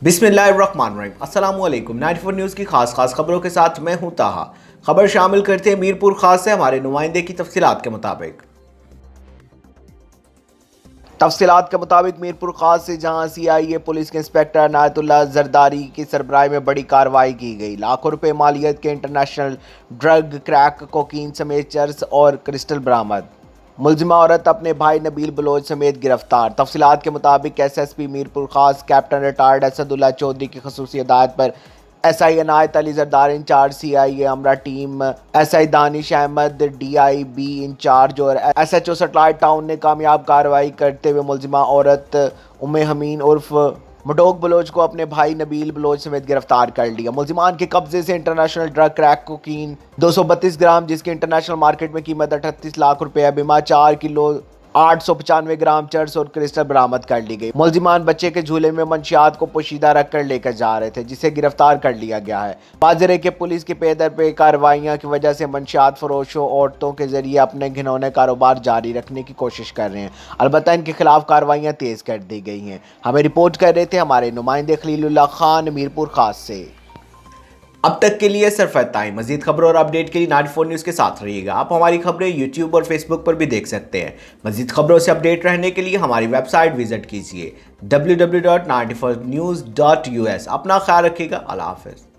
बिस्मिल्लाहिर्रहमानिर्रहीम। अस्सलामुअलैकुम। 94 न्यूज़ की खास खबरों के साथ मैं हूं ताहा। खबर शामिल करते हैं मीरपुर खास से हमारे नुमाइंदे की तफसीलात के मुताबिक मीरपुर खास से जहां CIA पुलिस के इंस्पेक्टर अनायतुल्लाह जरदारी की सरबराही में बड़ी कार्रवाई की गई। लाखों रुपए मालियत के इंटरनेशनल ड्रग, क्रैक कोकीन समेत चर्स और क्रिस्टल बरामद। मुलजिमा औरत अपने भाई नबील बलोच समेत गिरफ्तार। तफसीलात के मुताबिक SSP मीरपुर खास कैप्टन रिटायर्ड असदुल्ला चौधरी की खसूसी हिदायत पर SI Anayat Ali Zardar incharge, CIA अमरा team, SI Danish Ahmad DIB incharge और SHO सैटेलाइट टाउन ने कामयाब कार्रवाई करते हुए मुलजिमा औरत उम्मे हमीन उर्फ मडोक बलोच को अपने भाई नबील बलोच समेत गिरफ्तार कर लिया। मुलजिमान के कब्जे से इंटरनेशनल ड्रग क्रैक कोकीन 232 ग्राम जिसकी इंटरनेशनल मार्केट में कीमत 38 लाख रुपए, बिमा 4 किलो 895 ग्राम चर्स और क्रिस्टल बरामद कर ली गई। मुलजिमान बच्चे के झूले में मंशियात को पोशीदा रखकर लेकर जा रहे थे, जिसे गिरफ्तार कर लिया गया है। बाजरे के पुलिस की पेदर पे कार्रवाइयां की वजह से मंशियात फरोशों औरतों के जरिए अपने घिनौने कारोबार जारी रखने की कोशिश कर रहे हैं। अलबत्ता इनके खिलाफ कार्रवाइयां तेज कर दी गई हैं। हमें रिपोर्ट कर रहे थे हमारे नुमाइंदे खलीलुल्लाह खान मीरपुर खास से। अब तक के लिए सिर्फ इतना ही। मजीद खबरों और अपडेट के लिए 94 न्यूज़ के साथ रहिएगा। आप हमारी खबरें YouTube और Facebook पर भी देख सकते हैं। मजीद खबरों से अपडेट रहने के लिए हमारी वेबसाइट विजिट कीजिए www.94news.us। अपना ख्याल रखिएगा। अल्लाह हाफ़िज़।